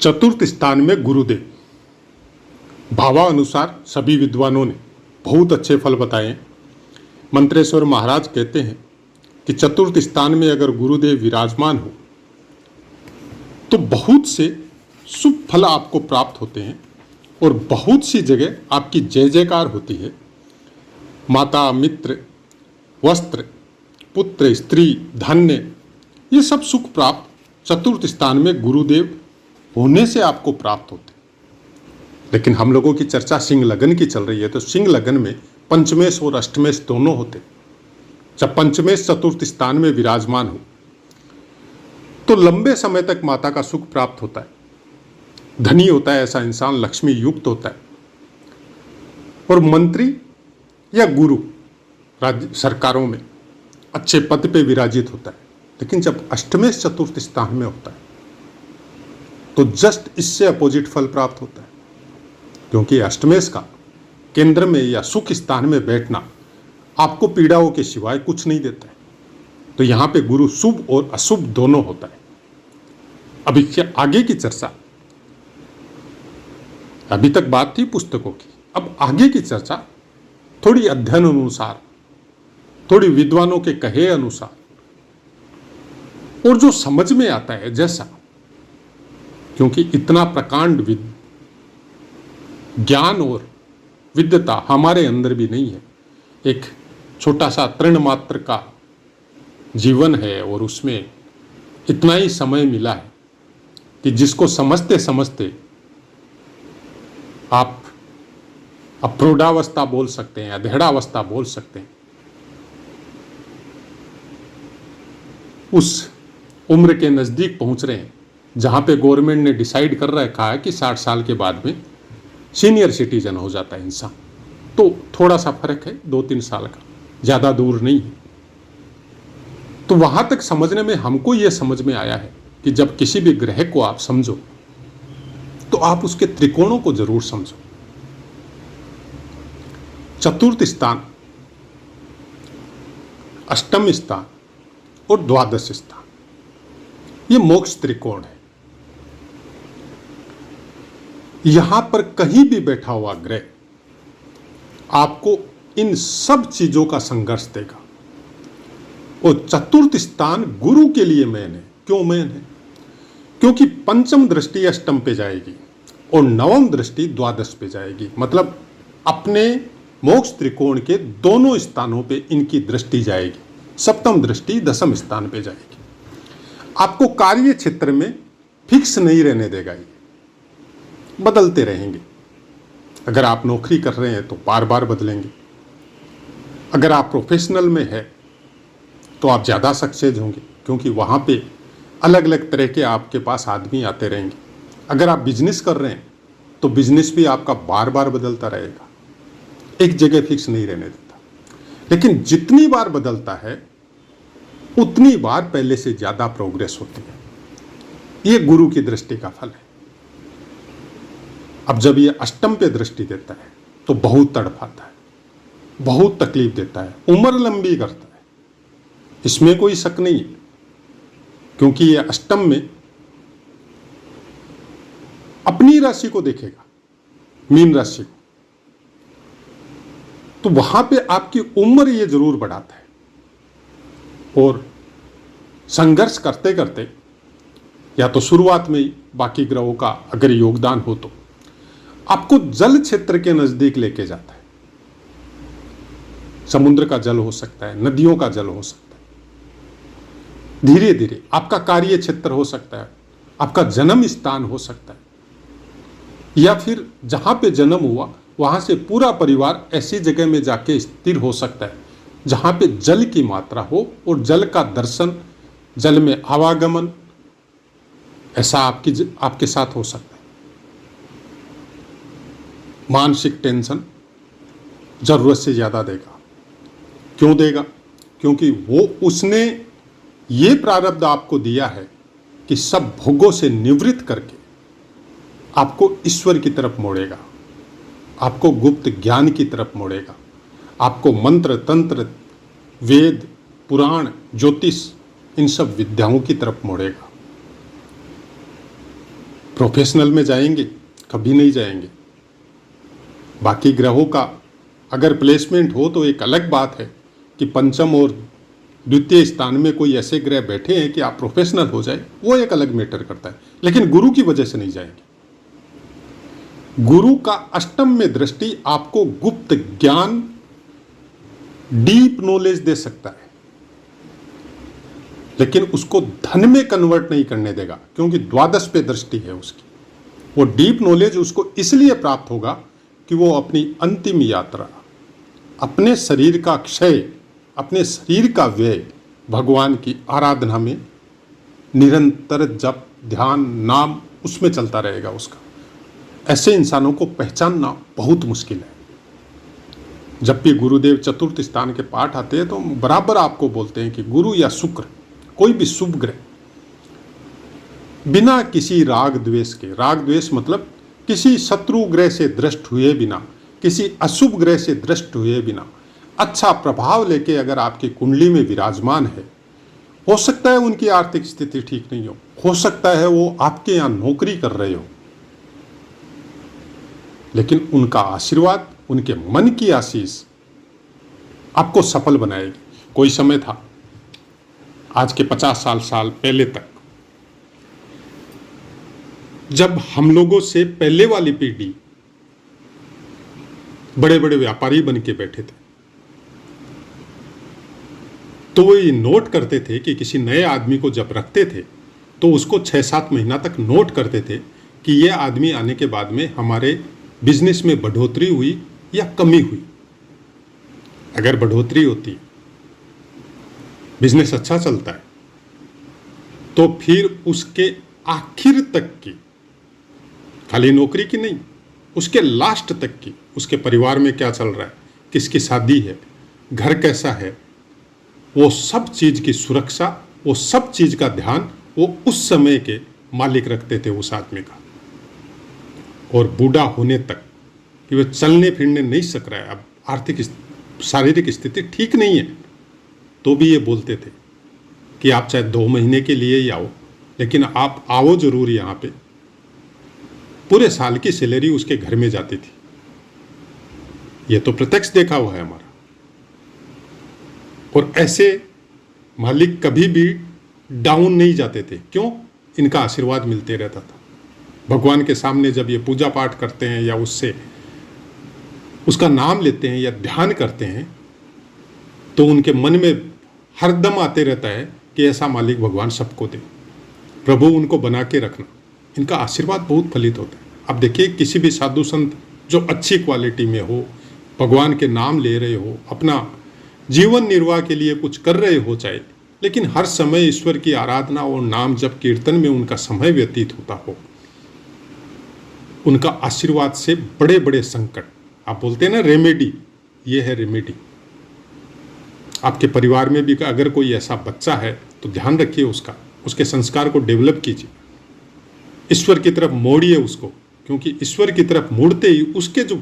चतुर्थ स्थान में गुरुदेव। भावानुसार सभी विद्वानों ने बहुत अच्छे फल बताए हैं। मंत्रेश्वर महाराज कहते हैं कि चतुर्थ स्थान में अगर गुरुदेव विराजमान हो तो बहुत से शुभ फल आपको प्राप्त होते हैं और बहुत सी जगह आपकी जय जयकार होती है। माता, मित्र, वस्त्र, पुत्र, स्त्री, धन्य, ये सब सुख प्राप्त चतुर्थ स्थान में गुरुदेव होने से आपको प्राप्त होते हैं। लेकिन हम लोगों की चर्चा सिंह लगन की चल रही है, तो सिंह लगन में पंचमेश और अष्टमेश दोनों होते। जब पंचमेश चतुर्थ स्थान में विराजमान हो तो लंबे समय तक माता का सुख प्राप्त होता है, धनी होता है ऐसा इंसान, लक्ष्मी युक्त होता है और मंत्री या गुरु राज्य सरकारों में अच्छे पद पे विराजित होता है। लेकिन जब अष्टमेश चतुर्थ स्थान में होता है तो जस्ट इससे अपोजिट फल प्राप्त होता है, क्योंकि अष्टमेश का केंद्र में या सुख स्थान में बैठना आपको पीड़ाओं के सिवाय कुछ नहीं देता है। तो यहां पे गुरु शुभ और अशुभ दोनों होता है। अभी आगे की चर्चा, अभी तक बात थी पुस्तकों की, अब आगे की चर्चा थोड़ी अध्ययन अनुसार, थोड़ी विद्वानों के कहे अनुसार और जो समझ में आता है जैसा, क्योंकि इतना प्रकांड ज्ञान और विद्यता हमारे अंदर भी नहीं है। एक छोटा सा तृण मात्र का जीवन है और उसमें इतना ही समय मिला है कि जिसको समझते समझते आप प्रौढ़ावस्था बोल सकते हैं, अधेड़ावस्था बोल सकते हैं, उस उम्र के नज़दीक पहुंच रहे हैं जहां पे गवर्नमेंट ने डिसाइड कर रखा है कि 60 साल के बाद में सीनियर सिटीजन हो जाता है इंसान। तो थोड़ा सा फर्क है, 2-3 साल का, ज़्यादा दूर नहीं है। तो वहां तक समझने में हमको यह समझ में आया है कि जब किसी भी ग्रह को आप समझो तो आप उसके त्रिकोणों को जरूर समझो। चतुर्थ स्थान, अष्टम स्थान और द्वादश स्थान, ये मोक्ष त्रिकोण है। यहां पर कहीं भी बैठा हुआ ग्रह आपको इन सब चीजों का संघर्ष देगा। और चतुर्थ स्थान गुरु के लिए मैन है। क्यों मैन है? क्योंकि पंचम दृष्टि अष्टम पे जाएगी और नवम दृष्टि द्वादश पे जाएगी। मतलब अपने मोक्ष त्रिकोण के दोनों स्थानों पे इनकी दृष्टि जाएगी। सप्तम दृष्टि दशम स्थान पे जाएगी। आपको कार्य क्षेत्र में फिक्स नहीं रहने देगा, ये बदलते रहेंगे। अगर आप नौकरी कर रहे हैं तो बार बार बदलेंगे। अगर आप प्रोफेशनल में है तो आप ज़्यादा सक्सेस होंगे, क्योंकि वहाँ पे अलग अलग तरह के आपके पास आदमी आते रहेंगे। अगर आप बिजनेस कर रहे हैं तो बिजनेस भी आपका बार बार बदलता रहेगा, एक जगह फिक्स नहीं रहने देता। लेकिन जितनी बार बदलता है उतनी बार पहले से ज़्यादा प्रोग्रेस होती है। ये गुरु की दृष्टि का फल है। अब जब ये अष्टम पे दृष्टि देता है तो बहुत तड़पाता है, बहुत तकलीफ देता है, उम्र लंबी करता है, इसमें कोई शक नहीं है। क्योंकि ये अष्टम में अपनी राशि को देखेगा, मीन राशि को, तो वहां पे आपकी उम्र ये जरूर बढ़ाता है। और संघर्ष करते करते, या तो शुरुआत में ही बाकी ग्रहों का अगर योगदान हो तो आपको जल क्षेत्र के नजदीक लेके जाता है। समुद्र का जल हो सकता है, नदियों का जल हो सकता है। धीरे धीरे आपका कार्य क्षेत्र हो सकता है, आपका जन्म स्थान हो सकता है, या फिर जहां पे जन्म हुआ वहां से पूरा परिवार ऐसी जगह में जाके स्थिर हो सकता है जहां पे जल की मात्रा हो और जल का दर्शन, जल में आवागमन, ऐसा आपके साथ हो सकता है। मानसिक टेंशन जरूरत से ज्यादा देगा। क्यों देगा? क्योंकि वो उसने ये प्रारब्ध आपको दिया है कि सब भोगों से निवृत्त करके आपको ईश्वर की तरफ मोड़ेगा, आपको गुप्त ज्ञान की तरफ मोड़ेगा, आपको मंत्र, तंत्र, वेद, पुराण, ज्योतिष, इन सब विद्याओं की तरफ मोड़ेगा। प्रोफेशनल में जाएंगे? कभी नहीं जाएंगे। बाकी ग्रहों का अगर प्लेसमेंट हो तो एक अलग बात है कि पंचम और द्वितीय स्थान में कोई ऐसे ग्रह बैठे हैं कि आप प्रोफेशनल हो जाए, वो एक अलग मैटर करता है, लेकिन गुरु की वजह से नहीं जाएंगे। गुरु का अष्टम में दृष्टि आपको गुप्त ज्ञान, डीप नॉलेज दे सकता है, लेकिन उसको धन में कन्वर्ट नहीं करने देगा, क्योंकि द्वादश पे दृष्टि है उसकी। वो डीप नॉलेज उसको इसलिए प्राप्त होगा कि वो अपनी अंतिम यात्रा, अपने शरीर का क्षय, अपने शरीर का व्यय भगवान की आराधना में निरंतर जप, ध्यान, नाम उसमें चलता रहेगा उसका। ऐसे इंसानों को पहचानना बहुत मुश्किल है। जब भी गुरुदेव चतुर्थ स्थान के पाठ आते हैं तो बराबर आपको बोलते हैं कि गुरु या शुक्र, कोई भी शुभ ग्रह, बिना किसी राग द्वेष के, राग द्वेष मतलब किसी शत्रु ग्रह से दृष्ट हुए बिना, किसी अशुभ ग्रह से दृष्ट हुए बिना अच्छा प्रभाव लेके अगर आपकी कुंडली में विराजमान है, हो सकता है उनकी आर्थिक स्थिति ठीक नहीं हो सकता है वो आपके यहां नौकरी कर रहे हो, लेकिन उनका आशीर्वाद, उनके मन की आशीष आपको सफल बनाएगी। कोई समय था आज के 50 साल पहले तक, जब हम लोगों से पहले वाली पीढ़ी बड़े बड़े व्यापारी बन के बैठे थे, तो वो ये नोट करते थे कि किसी नए आदमी को जब रखते थे तो उसको 6-7 महीना तक नोट करते थे कि ये आदमी आने के बाद में हमारे बिजनेस में बढ़ोतरी हुई या कमी हुई। अगर बढ़ोतरी होती, बिजनेस अच्छा चलता है, तो फिर उसके आखिर तक की, खाली नौकरी की नहीं, उसके लास्ट तक की, उसके परिवार में क्या चल रहा है, किसकी शादी है, घर कैसा है, वो सब चीज की सुरक्षा, वो सब चीज का ध्यान वो उस समय के मालिक रखते थे उस आदमी का। और बूढ़ा होने तक कि वह चलने फिरने नहीं सक रहा है, अब आर्थिक शारीरिक स्थिति ठीक नहीं है, तो भी ये बोलते थे कि आप चाहे 2 महीने के लिए ही आओ, लेकिन आप आओ जरूर यहाँ पे। पूरे साल की सैलरी उसके घर में जाती थी। ये तो प्रत्यक्ष देखा हुआ है हमारा। और ऐसे मालिक कभी भी डाउन नहीं जाते थे। क्यों? इनका आशीर्वाद मिलते रहता था। भगवान के सामने जब ये पूजा पाठ करते हैं या उससे उसका नाम लेते हैं या ध्यान करते हैं, तो उनके मन में हरदम आते रहता है कि ऐसा मालिक भगवान सबको दे, प्रभु उनको बना के रखना। इनका आशीर्वाद बहुत फलित होता है। अब देखिए, किसी भी साधु संत जो अच्छी क्वालिटी में हो, भगवान के नाम ले रहे हो, अपना जीवन निर्वाह के लिए कुछ कर रहे हो चाहे, लेकिन हर समय ईश्वर की आराधना और नाम जप कीर्तन में उनका समय व्यतीत होता हो, उनका आशीर्वाद से बड़े बड़े संकट, आप बोलते हैं ना रेमेडी, ये है रेमेडी। आपके परिवार में भी अगर कोई ऐसा बच्चा है तो ध्यान रखिए उसका, उसके संस्कार को डेवलप कीजिए, ईश्वर की तरफ मोड़िए उसको, क्योंकि ईश्वर की तरफ मुड़ते ही उसके जो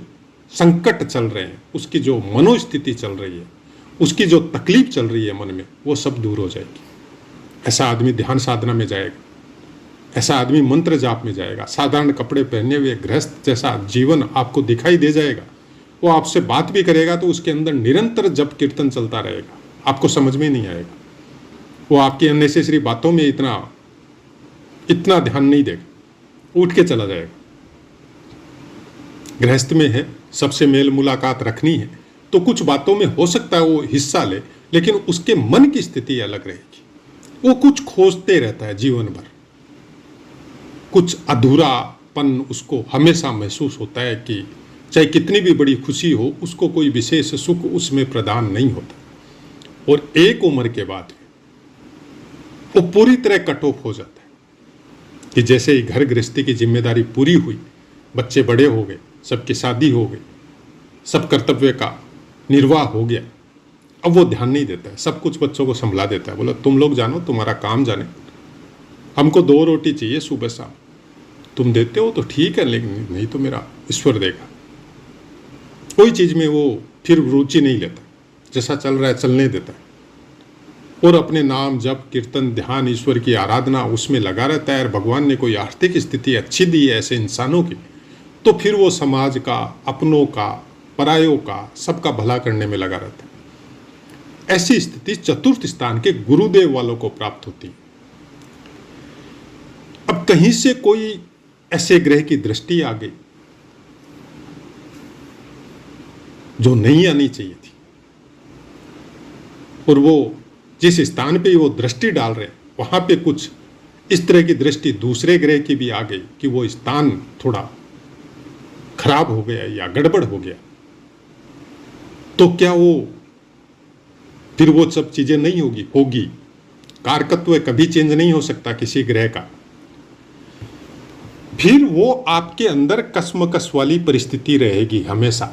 संकट चल रहे हैं, उसकी जो मनोस्थिति चल रही है, उसकी जो तकलीफ चल रही है मन में, वो सब दूर हो जाएगी। ऐसा आदमी ध्यान साधना में जाएगा, ऐसा आदमी मंत्र जाप में जाएगा, साधारण कपड़े पहने हुए गृहस्थ जैसा जीवन आपको दिखाई दे जाएगा। वो आपसे बात भी करेगा तो उसके अंदर निरंतर जप कीर्तन चलता रहेगा, आपको समझ में नहीं आएगा। वो आपकी अननेसेसरी बातों में इतना ध्यान नहीं देगा, उठ के चला जाएगा। गृहस्थ में है, सबसे मेल मुलाकात रखनी है, तो कुछ बातों में हो सकता है वो हिस्सा ले, लेकिन उसके मन की स्थिति अलग रहेगी। वो कुछ खोजते रहता है जीवन भर, कुछ अधूरापन उसको हमेशा महसूस होता है कि चाहे कितनी भी बड़ी खुशी हो, उसको कोई विशेष सुख उसमें प्रदान नहीं होता। और एक उम्र के बाद वो पूरी तरह कट ऑफ हो जाता है कि जैसे ही घर गृहस्थी की जिम्मेदारी पूरी हुई, बच्चे बड़े हो गए, सबकी शादी हो गई, सब कर्तव्य का निर्वाह हो गया, अब वो ध्यान नहीं देता है, सब कुछ बच्चों को संभला देता है। बोला तुम लोग जानो, तुम्हारा काम जाने, हमको 2 रोटी चाहिए सुबह शाम, तुम देते हो तो ठीक है, लेकिन नहीं तो मेरा ईश्वर देगा। कोई चीज़ में वो फिर रुचि नहीं लेता, जैसा चल रहा है चलने देता है। और अपने नाम जप कीर्तन ध्यान ईश्वर की आराधना उसमें लगा रहता है और भगवान ने कोई आर्थिक स्थिति अच्छी दी है ऐसे इंसानों की, तो फिर वो समाज का, अपनों का, परायों का, सबका भला करने में लगा रहता है। ऐसी स्थिति चतुर्थ स्थान के गुरुदेव वालों को प्राप्त होती है। अब कहीं से कोई ऐसे ग्रह की दृष्टि आ गई जो नहीं आनी चाहिए थी, और वो जिस स्थान पे वो दृष्टि डाल रहे वहां पे कुछ इस तरह की दृष्टि दूसरे ग्रह की भी आ गई कि वो स्थान थोड़ा खराब हो गया या गड़बड़ हो गया, तो क्या वो फिर वो सब चीजें नहीं होगी। कारकत्व कभी चेंज नहीं हो सकता किसी ग्रह का। फिर वो आपके अंदर कसमकस वाली परिस्थिति रहेगी हमेशा।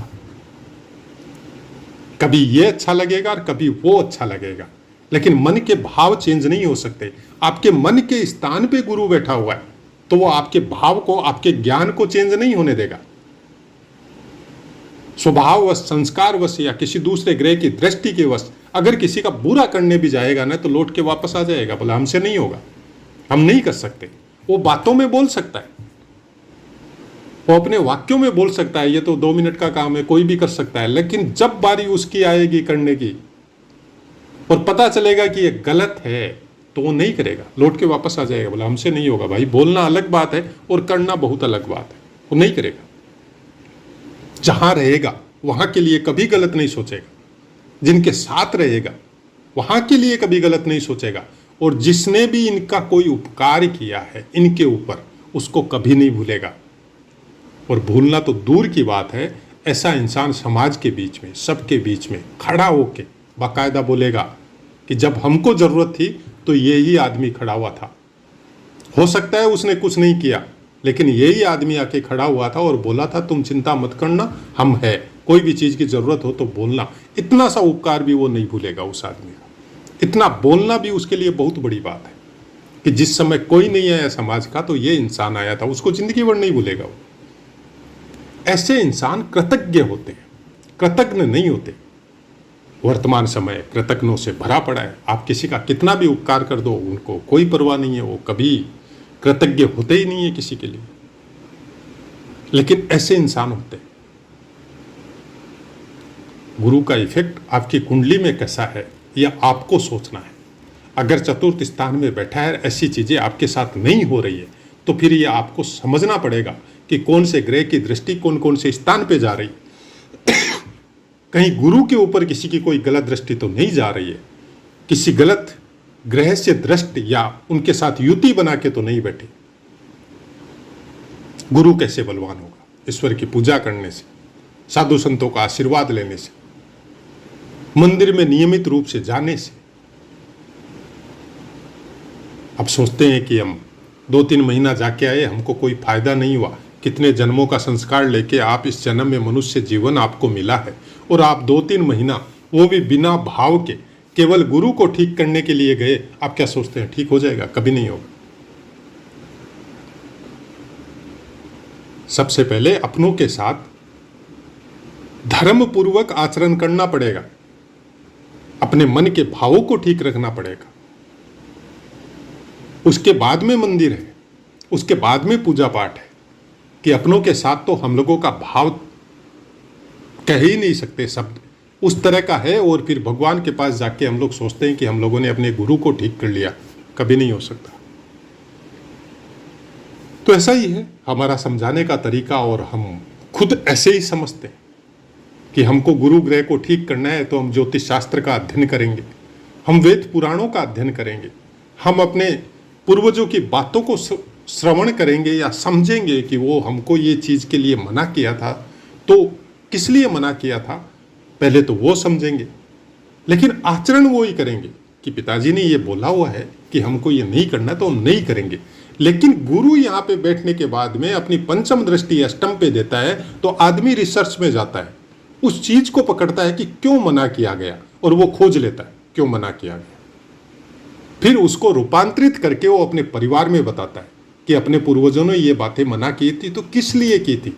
कभी ये अच्छा लगेगा और कभी वो अच्छा लगेगा, लेकिन मन के भाव चेंज नहीं हो सकते। आपके मन के स्थान पे गुरु बैठा हुआ है तो वो आपके भाव को, आपके ज्ञान को चेंज नहीं होने देगा। स्वभाववश, संस्कारवश या किसी दूसरे ग्रह की दृष्टि के वश अगर किसी का बुरा करने भी जाएगा ना तो लौट के वापस आ जाएगा, बोला हमसे नहीं होगा, हम नहीं कर सकते। वो बातों में बोल सकता है, वो अपने वाक्यों में बोल सकता है, ये तो 2 मिनट का काम है, कोई भी कर सकता है, लेकिन जब बारी उसकी आएगी करने की और पता चलेगा कि ये गलत है तो वो नहीं करेगा, लौट के वापस आ जाएगा, बोला हमसे नहीं होगा। भाई बोलना अलग बात है और करना बहुत अलग बात है, वो नहीं करेगा। जहां रहेगा वहां के लिए कभी गलत नहीं सोचेगा, जिनके साथ रहेगा वहां के लिए कभी गलत नहीं सोचेगा, और जिसने भी इनका कोई उपकार किया है इनके ऊपर उसको कभी नहीं भूलेगा। और भूलना तो दूर की बात है, ऐसा इंसान समाज के बीच में, सबके बीच में खड़ा होके बाकायदा बोलेगा कि जब हमको जरूरत थी तो यही आदमी खड़ा हुआ था। हो सकता है उसने कुछ नहीं किया, लेकिन यही आदमी आके खड़ा हुआ था और बोला था तुम चिंता मत करना, हम है, कोई भी चीज की जरूरत हो तो बोलना। इतना सा उपकार भी वो नहीं भूलेगा उस आदमी का। इतना बोलना भी उसके लिए बहुत बड़ी बात है कि जिस समय कोई नहीं आया समाज का तो ये इंसान आया था, उसको जिंदगी भर नहीं भूलेगा वो। ऐसे इंसान कृतज्ञ होते हैं, कृतज्ञ नहीं होते। वर्तमान समय कृतज्ञों से भरा पड़ा है। आप किसी का कितना भी उपकार कर दो, उनको कोई परवाह नहीं है, वो कभी कृतज्ञ होते ही नहीं है किसी के लिए। लेकिन ऐसे इंसान होते हैं। गुरु का इफेक्ट आपकी कुंडली में कैसा है यह आपको सोचना है। अगर चतुर्थ स्थान में बैठा है, ऐसी चीजें आपके साथ नहीं हो रही है, तो फिर यह आपको समझना पड़ेगा कि कौन से ग्रह की दृष्टि कौन कौन से स्थान पे जा रही है। कहीं गुरु के ऊपर किसी की कोई गलत दृष्टि तो नहीं जा रही है, किसी गलत ग्रह से दृष्टि या उनके साथ युति बना के तो नहीं बैठे। गुरु कैसे बलवान होगा? ईश्वर की पूजा करने से, साधु संतों का आशीर्वाद लेने से, मंदिर में नियमित रूप से जाने से। अब सोचते हैं कि हम 2-3 महीना जाके आए, हमको कोई फायदा नहीं हुआ। कितने जन्मों का संस्कार लेके आप इस जन्म में मनुष्य जीवन आपको मिला है, और आप 2-3 महीना वो भी बिना भाव के केवल गुरु को ठीक करने के लिए गए। आप क्या सोचते हैं ठीक हो जाएगा? कभी नहीं होगा। सबसे पहले अपनों के साथ धर्म पूर्वक आचरण करना पड़ेगा, अपने मन के भावों को ठीक रखना पड़ेगा। उसके बाद में मंदिर है, उसके बाद में पूजा पाठ है। कि अपनों के साथ तो हम लोगों का भाव कह ही नहीं सकते, शब्द उस तरह का है। और फिर भगवान के पास जाके हम लोग सोचते हैं कि हम लोगों ने अपने गुरु को ठीक कर लिया, कभी नहीं हो सकता। तो ऐसा ही है हमारा समझाने का तरीका, और हम खुद ऐसे ही समझते हैं कि हमको गुरु ग्रह को ठीक करना है तो हम ज्योतिष शास्त्र का अध्ययन करेंगे, हम वेद पुराणों का अध्ययन करेंगे, हम अपने पूर्वजों की बातों को श्रवण करेंगे या समझेंगे कि वो हमको ये चीज़ के लिए मना किया था तो किस लिए मना किया था, पहले तो वो समझेंगे। लेकिन आचरण वो ही करेंगे कि पिताजी ने ये बोला हुआ है कि हमको ये नहीं करना तो हम नहीं करेंगे। लेकिन गुरु यहाँ पे बैठने के बाद में अपनी पंचम दृष्टि अष्टम पे देता है तो आदमी रिसर्च में जाता है, उस चीज को पकड़ता है कि क्यों मना किया गया, और वो खोज लेता है क्यों मना किया गया। फिर उसको रूपांतरित करके वो अपने परिवार में बताता है कि अपने पूर्वजों ने ये बातें मना की थी तो किस लिए की थी।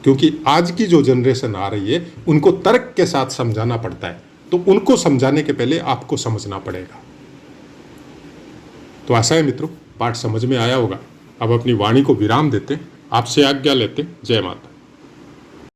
क्योंकि आज की जो जनरेशन आ रही है उनको तर्क के साथ समझाना पड़ता है, तो उनको समझाने के पहले आपको समझना पड़ेगा। तो आशा है मित्रों पाठ समझ में आया होगा। अब अपनी वाणी को विराम देते, आपसे आज्ञा लेते। जय माता।